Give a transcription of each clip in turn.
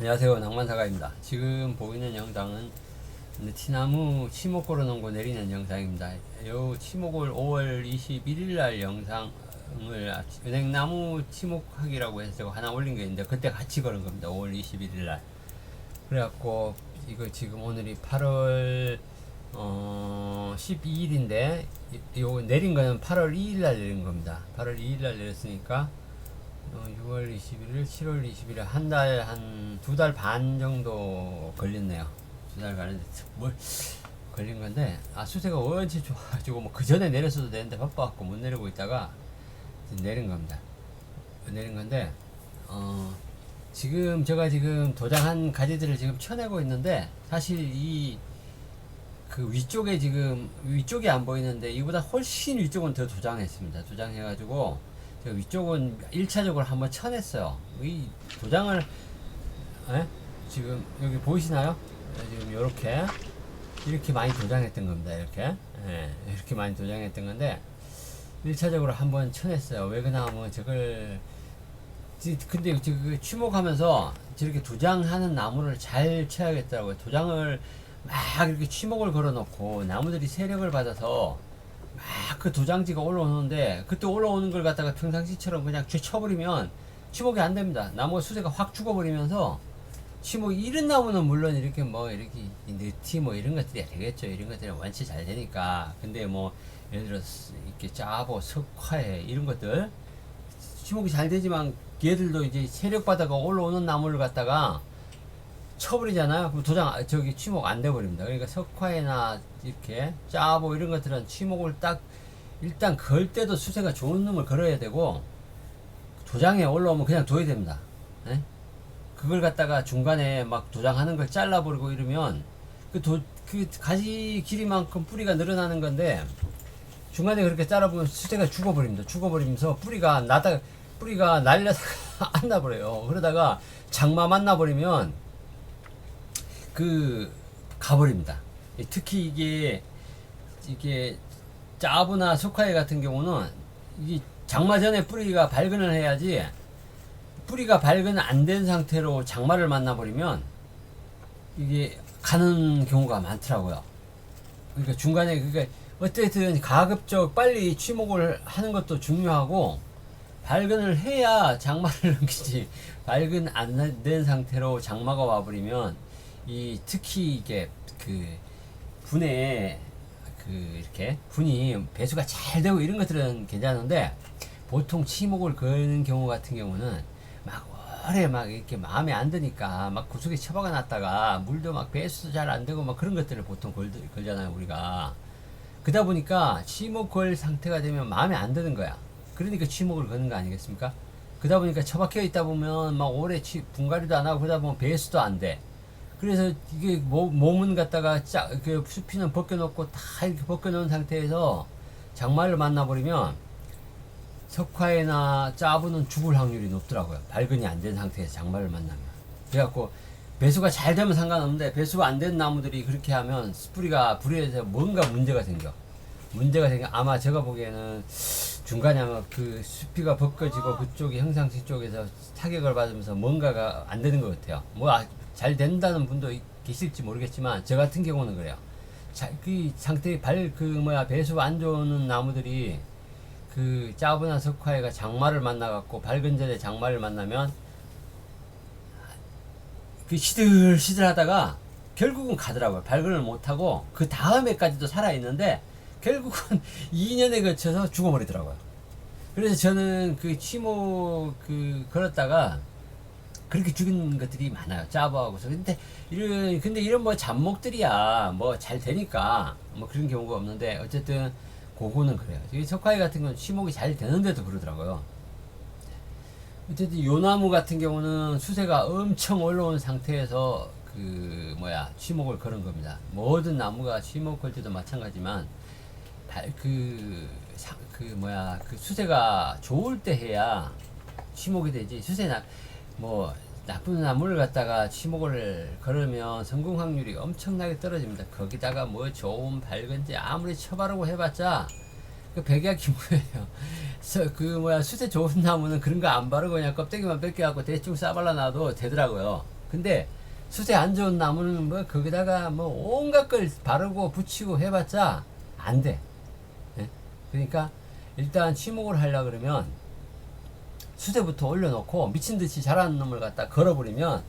안녕하세요, 낭만사가입니다. 지금 보이는 영상은 티나무 치목 걸어놓은 거 내리는 영상입니다. 요 치목을 5월 21일 날 영상을 은행나무 치목하기라고 해서 제가 하나 올린 게 있는데 그때 같이 걸은 겁니다. 5월 21일 날. 그래갖고 이거 지금 오늘이 8월 12일인데 요 내린 거는 8월 2일 날 내린 겁니다. 8월 2일 날 내렸으니까 6월 21일, 7월 21일 한 달, 한 2달 반 정도 걸렸네요. 2달 가는데 뭘 걸린 건데, 수세가 원체 좋아가지고 뭐 그 전에 내렸어도 되는데 바빠갖고 못 내리고 있다가 내린 겁니다. 내린 건데 지금 제가 지금 도장한 가지들을 지금 쳐내고 있는데, 사실 이 그 위쪽에 지금 위쪽이 안 보이는데 이보다 훨씬 위쪽은 더 도장했습니다. 도장해가지고 위쪽은 1차적으로 한번 쳐냈어요. 이 도장을 지금 여기 보이시나요? 지금 이렇게 많이 도장했던 겁니다. 이렇게 많이 도장했던 건데 1차적으로 한번 쳐냈어요. 왜 그러나 하면 저걸 근데 취목하면서 저렇게 도장하는 나무를 잘 쳐야겠더라고요. 도장을 막 이렇게 취목을 걸어놓고 나무들이 세력을 받아서 막 그 도장지가 올라오는데, 그때 올라오는 걸 갖다가 평상시처럼 그냥 쳐버리면 취목이 안 됩니다. 나무가 수세가 확 죽어버리면서 취목이 이런 나무는 물론 이렇게 느티 이런 것들이 되겠죠. 이런 것들이 원체 잘 되니까. 근데 예를 들어서 이렇게 짜보, 석화에 이런 것들 취목이 잘 되지만 얘들도 이제 세력 받아가 올라오는 나무를 갖다가 쳐버리잖아요. 그럼 취목 안 돼버립니다. 그러니까 석화에나 이렇게 짜보 이런 것들은 취목을 일단 걸 때도 수세가 좋은 놈을 걸어야 되고, 도장에 올라오면 그냥 둬야 됩니다. 그걸 갖다가 중간에 막 도장하는 걸 잘라버리고 이러면 그 가지 길이만큼 뿌리가 늘어나는 건데, 중간에 그렇게 잘라보면 수세가 죽어버립니다. 죽어버리면서 뿌리가 날려서 안 나버려요. 그러다가 장마 만나버리면 가버립니다. 특히 이게 짜부나 석화에 같은 경우는 이게 장마 전에 뿌리가 발근을 해야지, 뿌리가 발근 안 된 상태로 장마를 만나버리면 이게 가는 경우가 많더라고요. 그러니까 중간에 어쨌든 가급적 빨리 취목을 하는 것도 중요하고, 발근을 해야 장마를 넘기지, 발근 안 된 상태로 장마가 와버리면 특히 이게 이렇게 분이 배수가 잘 되고 이런 것들은 괜찮은데, 보통 치목을 거는 경우 같은 경우는 오래 이렇게 마음에 안 드니까 구석에 처박아 놨다가 물도 배수도 잘 안 되고 그런 것들을 보통 걸잖아요, 우리가. 그러다 보니까 치목 걸 상태가 되면 마음에 안 드는 거야. 그러니까 치목을 거는 거 아니겠습니까? 그러다 보니까 처박혀 있다 보면 오래 분갈이도 안 하고 그러다 보면 배수도 안 돼. 그래서 이게 몸은 갖다가 수피는 벗겨놓고 다 이렇게 벗겨놓은 상태에서 장마를 만나버리면 석화에나 짜부는 죽을 확률이 높더라고요. 발근이 안 된 상태에서 장마를 만나면. 그래갖고 배수가 잘 되면 상관없는데, 배수가 안 된 나무들이 그렇게 하면 뿌리가 불에서 뭔가 문제가 생겨. 아마 제가 보기에는 중간에 아마 수피가 벗겨지고 그쪽이 형상시 쪽에서 타격을 받으면서 뭔가가 안 되는 것 같아요. 잘 된다는 분도 계실지 모르겠지만 저 같은 경우는 그래요. 그 상태의 배수 안 좋은 나무들이 짜부나 석화애가 장마를 만나갖고 발근 전에 장마를 만나면 시들시들 하다가 결국은 가더라고요. 발근을 못하고 그 다음에까지도 살아있는데 결국은 2년에 걸쳐서 죽어버리더라고요. 그래서 저는 치목 걸었다가 그렇게 죽은 것들이 많아요. 짜부하고. 근데 이런 잡목들이야 잘 되니까 그런 경우가 없는데, 어쨌든 그거는 그래요. 석화이 같은 건 치목이 잘 되는데도 그러더라고요. 어쨌든 요 나무 같은 경우는 수세가 엄청 올라온 상태에서 치목을 걸은 겁니다. 모든 나무가 치목 걸 때도 마찬가지지만 수세가 좋을 때 해야 치목이 되지. 나쁜 나무를 갖다가 치목을 걸으면 성공 확률이 엄청나게 떨어집니다. 거기다가 좋은 밝은지 아무리 쳐바르고 해봤자 백약기무예요. 수세 좋은 나무는 그런 거 안 바르고 그냥 껍데기만 뺏겨갖고 대충 싸발라 놔도 되더라고요. 근데 수세 안 좋은 나무는 뭐 거기다가 뭐 온갖 걸 바르고 붙이고 해봤자 안 돼. 예? 그러니까 일단 치목을 하려 그러면 수세부터 올려놓고 미친 듯이 자라는 놈을 갖다 걸어버리면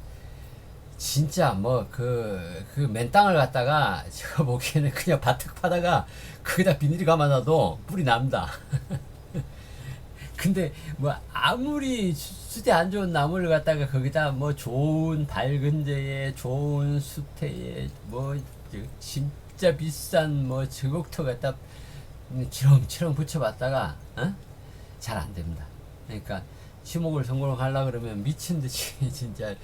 진짜 뭐 그 맨 땅을 갖다가 제가 보기에는 그냥 바특 파다가 거기다 비닐이 감아놔도 뿌리 납니다. 근데 뭐 아무리 수대 안 좋은 나무를 갖다가 거기다 뭐 좋은 밝은 데에 좋은 수태에 뭐 진짜 비싼 뭐 저곡토 갖다 치렁치렁 붙여봤다가 어? 잘 안 됩니다. 그러니까 치목을 성공하려 그러면 미친 듯이 진짜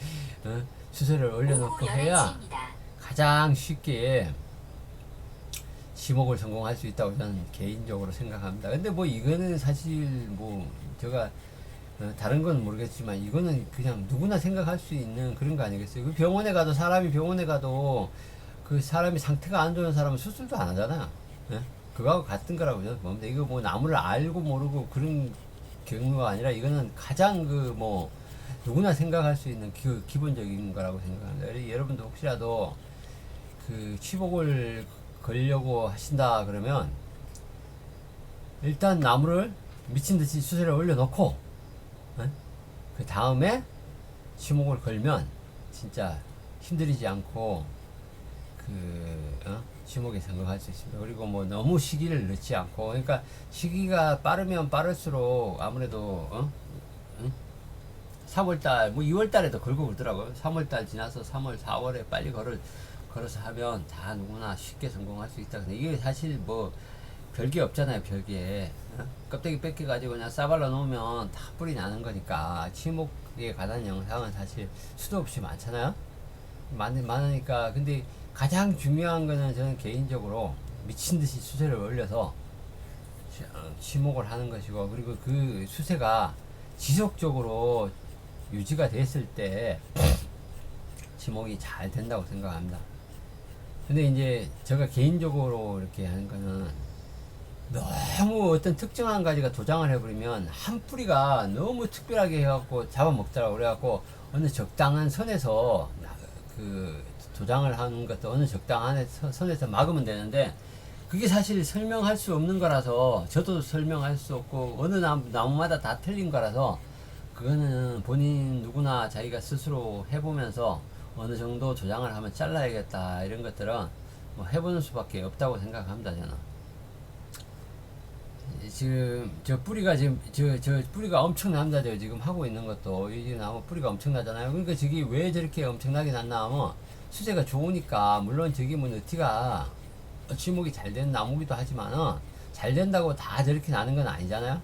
어? 수세를 올려놓고 해야 가장 쉽게 지목을 성공할 수 있다고 저는 개인적으로 생각합니다. 근데 뭐 이거는 사실 뭐 제가 다른 건 모르겠지만 이거는 그냥 누구나 생각할 수 있는 그런 거 아니겠어요? 그 병원에 가도 사람이 병원에 가도 그 사람이 상태가 안 좋은 사람은 수술도 안 하잖아요. 예? 그거하고 같은 거라고 저는 봅니다. 이거 뭐 나무를 알고 모르고 그런 경우가 아니라 이거는 가장 그 뭐 누구나 생각할 수 있는 기본적인 거라고 생각합니다. 여러분도 혹시라도 그 치복을 걸려고 하신다 그러면 일단 나무를 미친듯이 수세를 올려놓고 그 다음에 치목을 걸면 진짜 힘들이지 않고 치목에 성공할 수 있습니다. 그리고 뭐 너무 시기를 늦지 않고 그러니까 시기가 빠르면 빠를수록 아무래도 3월달 뭐 2월달에도 걸고 그러더라고요. 3월달 지나서 3월 4월에 빨리 걸어서 하면 다 누구나 쉽게 성공할 수 있다. 근데 이게 사실 뭐 별게 없잖아요. 별게 껍데기 뺏겨가지고 그냥 싸발라 놓으면 다 뿌리 나는 거니까 치목에 관한 영상은 사실 수도 없이 많잖아요. 많으니까 근데 가장 중요한 거는 저는 개인적으로 미친듯이 수세를 올려서 치목을 하는 것이고 그리고 그 수세가 지속적으로 유지가 됐을 때 치목이 잘 된다고 생각합니다. 근데 이제 제가 개인적으로 이렇게 하는 거는 너무 어떤 특정한 가지가 도장을 해버리면 한 뿌리가 너무 특별하게 해갖고 잡아먹더라고. 그래갖고 어느 적당한 선에서 그 도장을 하는 것도 어느 적당한 선에서 막으면 되는데 그게 사실 설명할 수 없는 거라서 저도 설명할 수 없고 어느 나무마다 다 틀린 거라서 그거는 본인 누구나 자기가 스스로 해보면서 어느 정도 조장을 하면 잘라야겠다 이런 것들은 뭐 해보는 수밖에 없다고 생각합니다. 저는 지금 저 뿌리가 지금 저 뿌리가 엄청납니다. 저 지금 하고 있는 것도 이 나무 뿌리가 엄청나잖아요. 그러니까 저기 왜 저렇게 엄청나게 났나 하면 수세가 좋으니까 물론 저기 뭐 너티가 지목이 잘 된 나무기도 하지만은 잘 된다고 다 저렇게 나는 건 아니잖아요.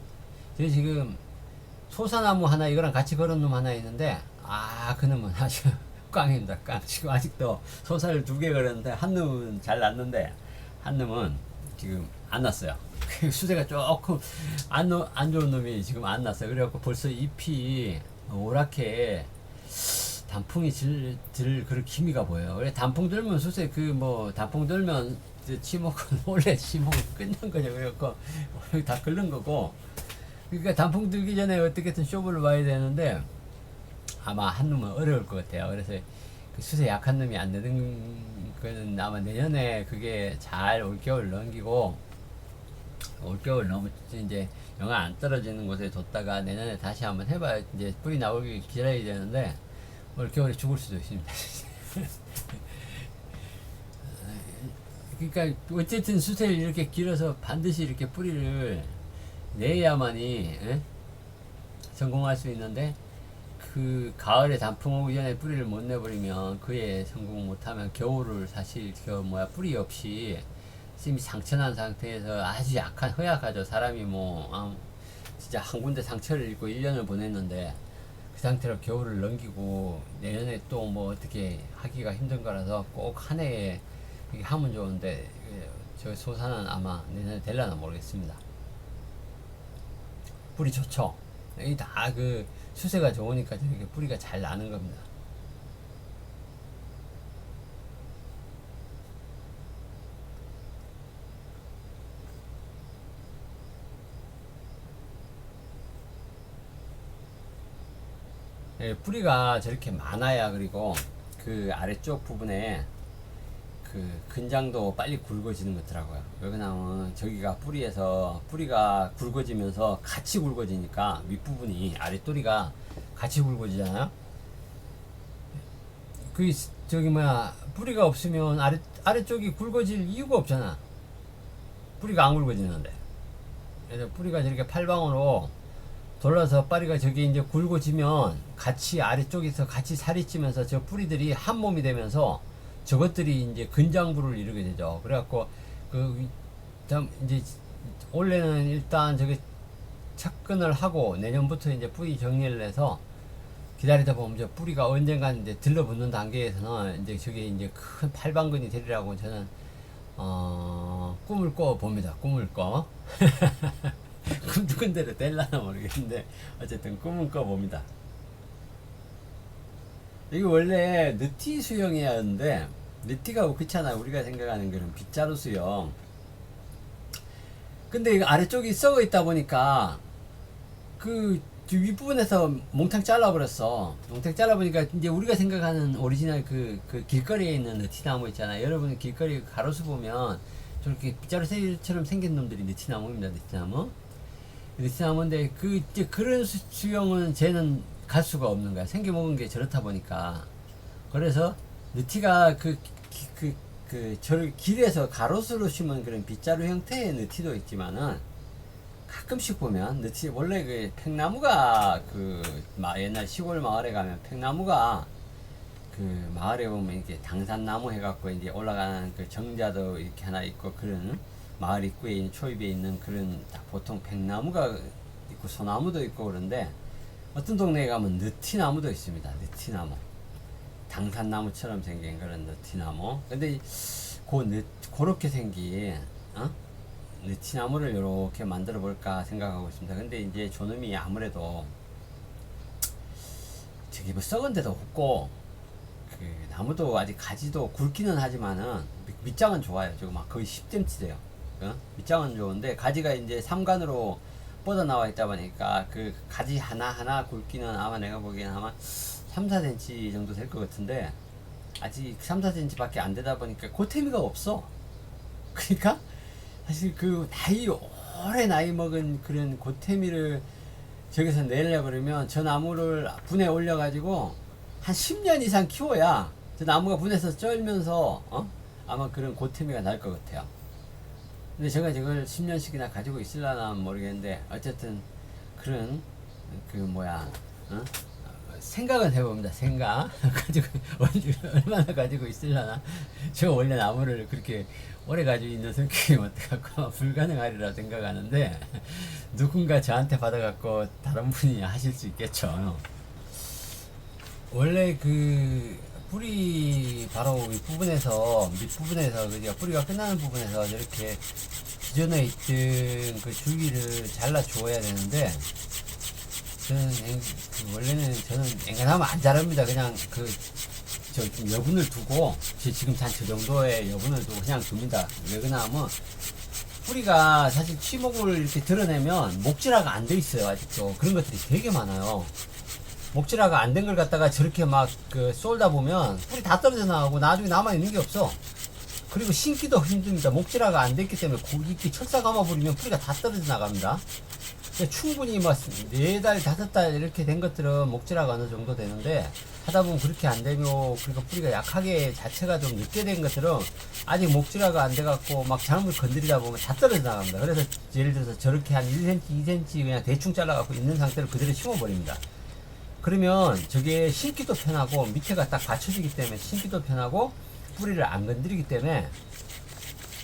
저 지금 소사나무 하나 이거랑 같이 걸은 놈 하나 있는데 그놈은 아주 꽝입니다. 꽝. 지금 아직도 소사를 2개 걸었는데 한 놈은 잘 났는데 한 놈은 지금 안 났어요. 수세가 조금 안 좋은 놈이 지금 안 났어요. 그래갖고 벌써 잎이 오랗게 단풍이 들 그런 기미가 보여요. 그래 단풍 들면 수세 그 뭐 단풍 들면 치목은 원래 치목은 끝난 거죠. 그래갖고 다 끓는 거고. 그러니까 단풍 들기 전에 어떻게든 쇼부를 봐야 되는데 아마 한 놈은 어려울 것 같아요. 그래서 그 수세 약한 놈이 안 되는 거는 아마 내년에 그게 잘 올겨울 넘기고 올겨울 너무 이제 영하 안 떨어지는 곳에 뒀다가 내년에 다시 한번 해봐야 이제 뿌리 나오기 기다려야 되는데 올겨울에 죽을 수도 있습니다. 그러니까 어쨌든 수세를 이렇게 길어서 반드시 이렇게 뿌리를 내야만이 성공할 수 있는데 그 가을에 단풍 오기 전에 뿌리를 못 내버리면 그에 성공 못하면 겨울을 사실 뿌리 없이 이미 상처난 상태에서 아주 약한 허약하죠. 사람이 뭐 진짜 한 군데 상처를 입고 1년을 보냈는데 그 상태로 겨울을 넘기고 내년에 또 뭐 어떻게 하기가 힘든 거라서 꼭 한 해에 하면 좋은데 저 소사는 아마 내년에 될려나 모르겠습니다. 뿌리 좋죠. 이 다 그 수세가 좋으니까 저렇게 뿌리가 잘 나는 겁니다. 예, 뿌리가 저렇게 많아야 그리고 그 아래쪽 부분에 그 근장도 빨리 굵어지는 것 같더라고요. 왜냐면 저기가 뿌리에서 뿌리가 굵어지면서 같이 굵어지니까 윗부분이 아랫도리가 같이 굵어지잖아요. 그 저기 뭐야 뿌리가 없으면 아래쪽이 굵어질 이유가 없잖아. 뿌리가 안 굵어지는데. 그래서 뿌리가 저렇게 팔방으로 돌아서 뿌리가 저기 이제 굵어지면 같이 아래쪽에서 같이 살이 찌면서 저 뿌리들이 한 몸이 되면서 저것들이 이제 근장부를 이루게 되죠. 그래갖고 그 이제 올해는 일단 저기 착근을 하고 내년부터 이제 뿌리 정리를 해서 기다리다 보면 이제 뿌리가 언젠간 이제 들러붙는 단계에서는 이제 저게 이제 큰 팔방근이 되리라고 저는 꿈을 꿔 봅니다. 꿈을 꿔. 꿈꾼 대로 될라나 모르겠는데 어쨌든 꿈은 꿔 봅니다. 이게 원래 느티 수영이었는데 느티가 그렇잖아. 우리가 생각하는 그런 빗자루 수영. 근데 이거 아래쪽이 썩어 있다 보니까 그 윗부분에서 몽땅 잘라버렸어. 몽땅 잘라보니까 이제 우리가 생각하는 오리지널 그 길거리에 있는 느티나무 있잖아요. 여러분 길거리 가로수 보면 저렇게 빗자루처럼 생긴 놈들이 느티나무입니다. 느티나무. 느티나무인데 이제 그런 수영은 쟤는 갈 수가 없는 거야. 생겨먹은 게 저렇다 보니까. 그래서 느티가 저를 길에서 가로수로 심은 그런 빗자루 형태의 느티도 있지만은 가끔씩 보면 느티 원래 그 팽나무가 옛날 시골 마을에 가면 팽나무가 그 마을에 보면 이렇게 당산나무 해갖고 이제 올라가는 그 정자도 이렇게 하나 있고 그런 마을 입구에 있는 초입에 있는 그런 보통 팽나무가 있고 소나무도 있고 그런데 어떤 동네에 가면 느티나무도 있습니다. 느티나무. 당산나무처럼 생긴 그런 느티나무. 근데 그렇게 생긴 느티나무를 이렇게 만들어 볼까 생각하고 있습니다. 근데 이제 저놈이 아무래도 저기 뭐 썩은 데도 없고 그 나무도 아직 가지도 굵기는 하지만은 밑장은 좋아요. 저거 막 거의 10cm 돼요. 밑장은 좋은데 가지가 이제 삼간으로 뻗어 나와 있다 보니까 그 가지 하나하나 굵기는 아마 내가 보기엔 아마 3, 4cm 정도 될 것 같은데 아직 3, 4cm 밖에 안 되다 보니까 고태미가 없어. 그러니까 사실 그 오래 나이 먹은 그런 고태미를 저기서 내려고 그러면 저 나무를 분에 올려 가지고 한 10년 이상 키워야 저 나무가 분에서 쩔면서 아마 그런 고태미가 날 것 같아요. 근데 제가 저걸 10년씩이나 가지고 있을라나 모르겠는데 어쨌든 그런 생각은 해봅니다. 생각 가지고 얼마나 가지고 있을라나. 저 원래 나무를 그렇게 오래 가지고 있는 성격이 어떡하고 불가능하리라 생각하는데 누군가 저한테 받아갖고 다른 분이 하실 수 있겠죠. 원래 그 뿌리 바로 윗부분에서 밑부분에서 그죠 뿌리가 끝나는 부분에서 이렇게 기존에 있던 그 줄기를 잘라 주어야 되는데 저는 원래는 저는 앵간하면 안 자랍니다. 그냥 좀 여분을 두고 지금 한 저 정도의 여분을 두고 그냥 둡니다. 왜 그러냐면 뿌리가 사실 치목을 이렇게 드러내면 목질화가 안 돼 있어요. 아직도 그런 것들이 되게 많아요. 목질화가 안 된 걸 갖다가 저렇게 막 쏠다 보면 뿌리 다 떨어져 나가고 나중에 남아있는 게 없어. 그리고 심기도 힘듭니다. 목질화가 안 됐기 때문에 이렇게 철사 감아버리면 뿌리가 다 떨어져 나갑니다. 충분히 뭐 4달, 5달 이렇게 된 것들은 목질화가 어느 정도 되는데 하다 보면 그렇게 안 되면 그러니까 뿌리가 약하게 자체가 좀 늦게 된 것들은 아직 목질화가 안 돼갖고 막 잘못 건드리다 보면 다 떨어져 나갑니다. 그래서 예를 들어서 저렇게 한 1cm, 2cm 그냥 대충 잘라갖고 있는 상태로 그대로 심어버립니다. 그러면 저게 심기도 편하고 밑에가 딱 받쳐지기 때문에 심기도 편하고 뿌리를 안 건드리기 때문에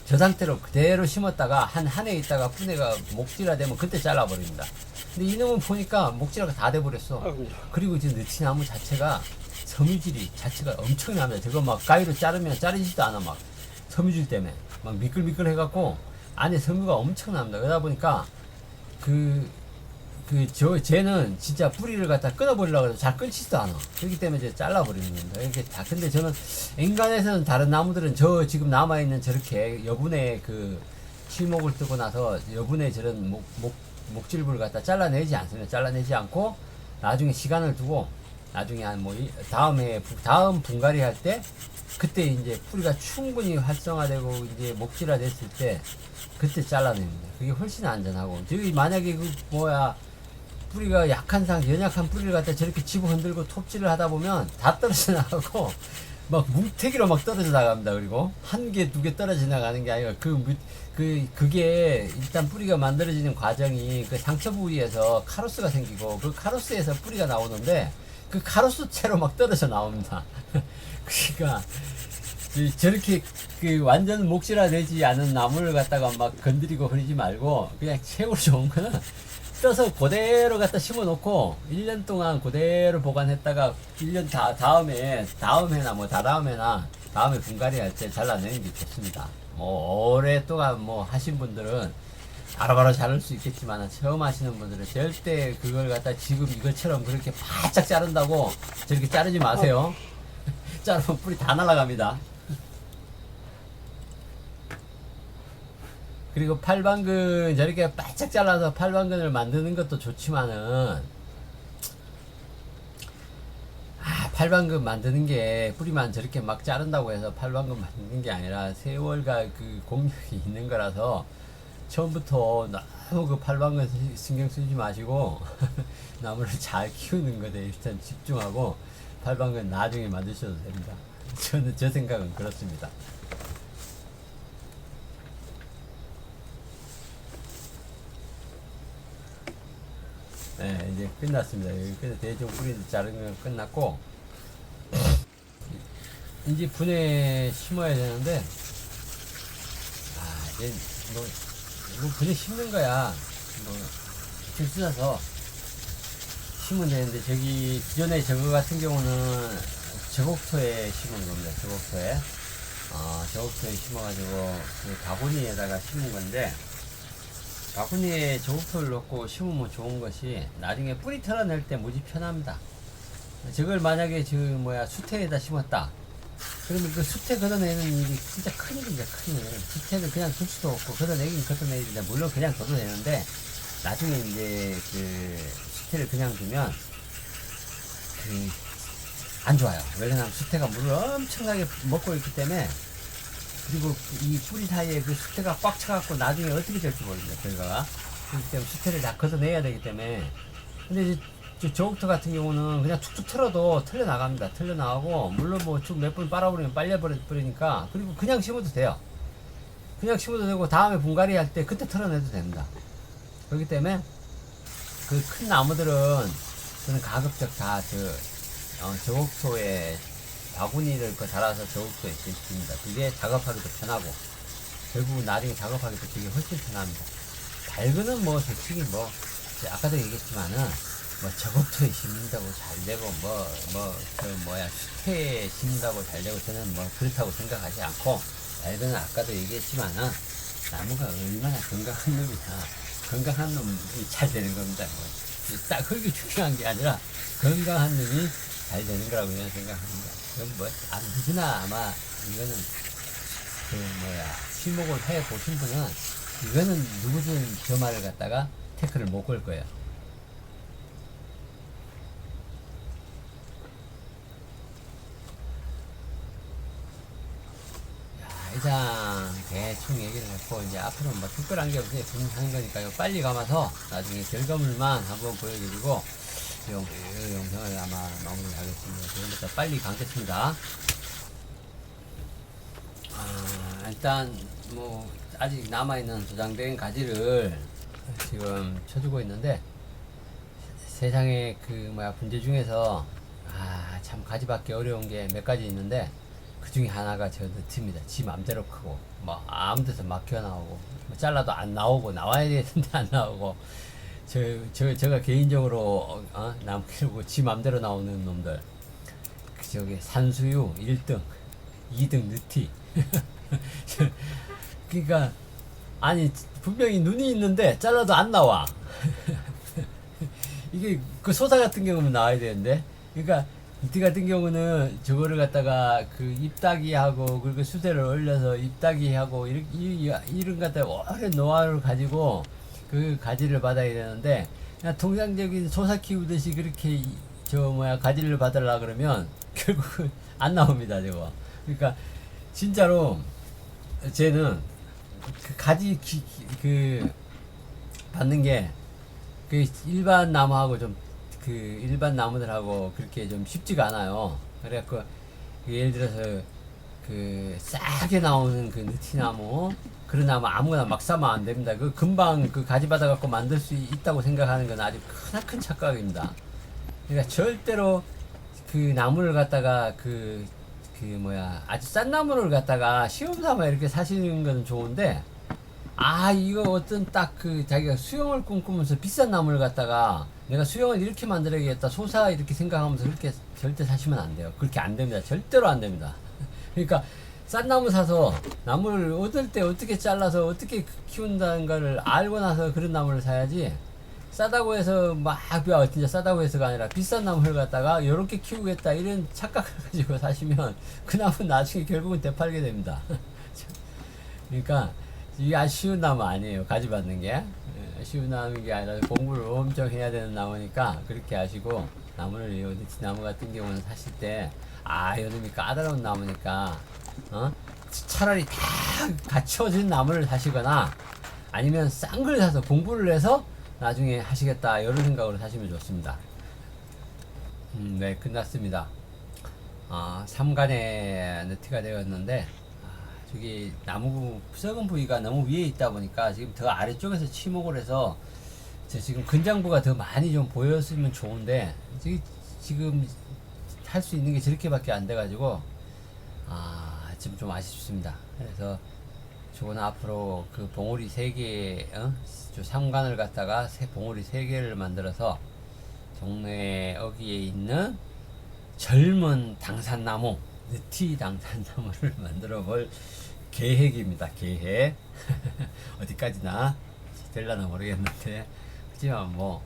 저 상태로 그대로 심었다가 한 해 있다가 뿌리가 목질화 되면 그때 잘라버립니다. 근데 이놈은 보니까 목질화가 다 돼버렸어. 그리고 지금 느티나무 자체가 섬유질이 자체가 엄청납니다. 저거 막 가위로 자르면 자르지도 않아. 막 섬유질 때문에 막 미끌미끌 해갖고 안에 섬유가 엄청납니다. 그러다 보니까 쟤는 진짜 뿌리를 갖다 끊어버리려고 해도 잘 끊지도 않아. 그렇기 때문에 이제 잘라버리는 겁니다. 이렇게 다. 근데 저는 인간에서는 다른 나무들은 저 지금 남아있는 저렇게 여분의 실목을 뜨고 나서 여분의 저런 목질부를 갖다 잘라내지 않습니다. 잘라내지 않고 나중에 시간을 두고 나중에 한 뭐 다음 분갈이 할 때 그때 이제 뿌리가 충분히 활성화되고 이제 목질화 됐을 때 그때 잘라냅니다. 그게 훨씬 안전하고, 저기 만약에 그 뭐야 뿌리가 약한 연약한 뿌리를 갖다 저렇게 집어 흔들고 톱질을 하다 보면 다 떨어져 나가고 막 뭉태기로 막 떨어져 나갑니다. 그리고 한 개, 두 개 떨어져 나가는 게 아니라 그게 일단 뿌리가 만들어지는 과정이 그 상처 부위에서 카로스가 생기고 그 카로스에서 뿌리가 나오는데 그 카로스 채로 막 떨어져 나옵니다. 그러니까 저렇게 그 완전 목실화되지 않은 나무를 갖다가 막 건드리고 그러지 말고 그냥 최고로 좋은 거는 떠서 그대로 갖다 심어 놓고 1년 동안 그대로 보관했다가 1년 다음해나 뭐 다다음해나 다음에 분갈이 할 때 잘라내는 게 좋습니다. 뭐 오랫동안 뭐 하신 분들은 바로바로 자를 수 있겠지만 처음 하시는 분들은 절대 그걸 갖다 지금 이것처럼 그렇게 바짝 자른다고 저렇게 자르지 마세요. 자르면 뿌리 다 날아갑니다. 그리고 팔방근 저렇게 바짝 잘라서 팔방근을 만드는 것도 좋지만은 팔방근 만드는 게 뿌리만 저렇게 막 자른다고 해서 팔방근 만드는 게 아니라 세월과 그 공력이 있는 거라서 처음부터 너무 그 팔방근 신경 쓰지 마시고 나무를 잘 키우는 것에 일단 집중하고 팔방근 나중에 만드셔도 됩니다. 저는 제 생각은 그렇습니다. 네, 이제 끝났습니다. 여기 대충 뿌리 자르는 건 끝났고 이제 분에 심어야 되는데 이제 뭐 분에 심는 거야. 뭐 줄 쓰서 심으면 되는데 저기 기존에 저거 같은 경우는 저곡토에 심은 겁니다. 저곡토에 심어가지고 그 바구니에다가 심은 건데 바구니에 저곡토를 넣고 심으면 좋은 것이 나중에 뿌리 털어낼 때 무지 편합니다. 저걸 만약에 수태에다 심었다. 그러면 그 수태 걷어내는 일이 진짜 큰일입니다. 큰일. 수태를 그냥 둘 수도 없고 걷어내긴 걷어내야 되는데 물론 그냥 둬도 되는데 나중에 이제 그 수태를 그냥 두면 안 좋아요. 왜냐면 수태가 물을 엄청나게 먹고 있기 때문에 그리고 이 뿌리 사이에 그 수태가 꽉 차갖고 나중에 어떻게 될지 모릅니다. 결과가. 그렇기 때문에 수태를 다 걷어내야 되기 때문에. 근데 이제 저옥토 같은 경우는 그냥 툭툭 틀어도 틀려 나갑니다. 틀려 나가고 물론 뭐 쭉 몇 번 빨아버리면 빨려버리니까 그리고 그냥 심어도 돼요. 그냥 심어도 되고 다음에 분갈이 할 때 그때 털어내도 됩니다. 그렇기 때문에 그 큰 나무들은 저는 가급적 다 저옥토에 바구니를 달아서 저옥토에 심습니다. 그게 작업하기도 편하고 결국 나중에 작업하기도 되게 훨씬 편합니다. 밝은은 뭐 솔직히 뭐 아까도 얘기했지만은 뭐 저곡토에 심는다고 잘 되고 수태에 심는다고 잘 되고 저는 뭐 그렇다고 생각하지 않고 밝은은 아까도 얘기했지만은 나무가 얼마나 건강한 놈이냐 건강한 놈이 잘 되는 겁니다. 딱 그게 중요한 게 아니라 건강한 놈이 잘 되는 거라고 저는 생각합니다. 그럼 누구나 아마 이거는 실목을 해 보신 분은 이거는 누구든 저 말을 갖다가 태클을 못 걸 거예요. 이상 대충 얘기를 했고 이제 앞으로는 뭐 특별한 게 없이 분하는 거니까요. 빨리 감아서 나중에 결과물만 한번 보여드리고 이 영상을 아마 마무리하겠습니다. 지금부터 빨리 감겠습니다. 일단 뭐 아직 남아있는 도장된 가지를 지금 쳐주고 있는데 세상에 분재 중에서 참 가지 받기 어려운 게 몇 가지 있는데 그 중에 하나가 저 너트입니다. 지 맘대로 크고 뭐 아무 데서 막혀 나오고 뭐 잘라도 안 나오고 나와야 되는데 안 나오고 제가 개인적으로 나무 키우고 지 맘대로 나오는 놈들 저기 산수유 1등 2등 느티 그러니까 아니 분명히 눈이 있는데 잘라도 안 나와 이게 그 소사 같은 경우는 나와야 되는데 그러니까 이트 같은 경우는 저거를 갖다가 그 잎따기하고 그리고 수세를 올려서 잎따기하고 이런 갖다 오랜 노하우를 가지고 그 가지를 받아야 되는데 그냥 통상적인 소사 키우듯이 그렇게 저 뭐야 가지를 받으려 그러면 결국은 안 나옵니다 저거. 그러니까 진짜로 쟤는 그 가지 그 받는 게 그 일반 나무하고 좀 그 일반 나무들하고 그렇게 좀 쉽지가 않아요. 그래갖고 그 예를 들어서 그 싸게 나오는 그 느티나무 그런 나무 아무거나 막 사면 안 됩니다. 그 금방 그 가지 받아 갖고 만들 수 있다고 생각하는 건 아주 크나큰 착각입니다. 그러니까 절대로 그 나무를 갖다가 그 뭐야 아주 싼 나무를 갖다가 시험 삼아 이렇게 사시는 건 좋은데 이거 어떤 딱 그 자기가 수영을 꿈꾸면서 비싼 나무를 갖다가 내가 수영을 이렇게 만들어야겠다 소사 이렇게 생각하면서 그렇게 절대 사시면 안 돼요. 그렇게 안 됩니다. 절대로 안 됩니다. 그러니까 싼 나무 사서 나무를 얻을 때 어떻게 잘라서 어떻게 키운다는 거를 알고 나서 그런 나무를 사야지. 싸다고 해서 막 진짜 싸다고 해서가 아니라 비싼 나무를 갖다가 요렇게 키우겠다 이런 착각을 가지고 사시면 그 나무는 나중에 결국은 되팔게 됩니다. 그러니까 이게 아주 쉬운 나무 아니에요. 가지 받는 게 쉬운 나무인 게 아니라 공부를 엄청 해야 되는 나무니까 그렇게 하시고 나무를 요 나무 같은 경우는 사실 때 요놈이 까다로운 나무니까 차라리 다 갖춰진 나무를 사시거나 아니면 싼 걸 사서 공부를 해서 나중에 하시겠다 이런 생각으로 사시면 좋습니다. 네 끝났습니다. 3간의 너티가 되었는데 저기 나무 썩은 부위가 너무 위에 있다 보니까 지금 더 아래쪽에서 치목을 해서 지금 근장부가 더 많이 좀 보였으면 좋은데 지금 할 수 있는 게 저렇게밖에 안 돼가지고 지금 좀 아쉽습니다. 그래서 저거는 앞으로 그 봉우리 3개 저 3간을 갖다가 봉우리 3개를 만들어서 동네 어귀에 있는 젊은 당산나무 느티 당산나무를 만들어 볼 계획입니다. 계획. 어디까지나 될라나 모르겠는데 하지만 뭐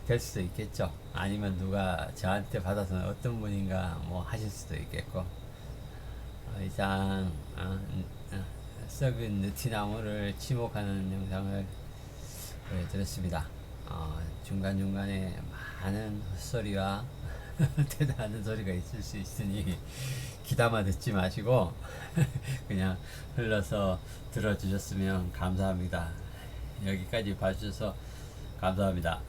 될 수도 있겠죠. 아니면 누가 저한테 받아서 어떤 분인가 뭐 하실 수도 있겠고 이상 썩은 느티나무를 지목하는 영상을 보여드렸습니다. 중간중간에 많은 헛소리와 대단한 소리가 있을 수 있으니 귀담아 듣지 마시고 그냥 흘러서 들어주셨으면 감사합니다. 여기까지 봐주셔서 감사합니다.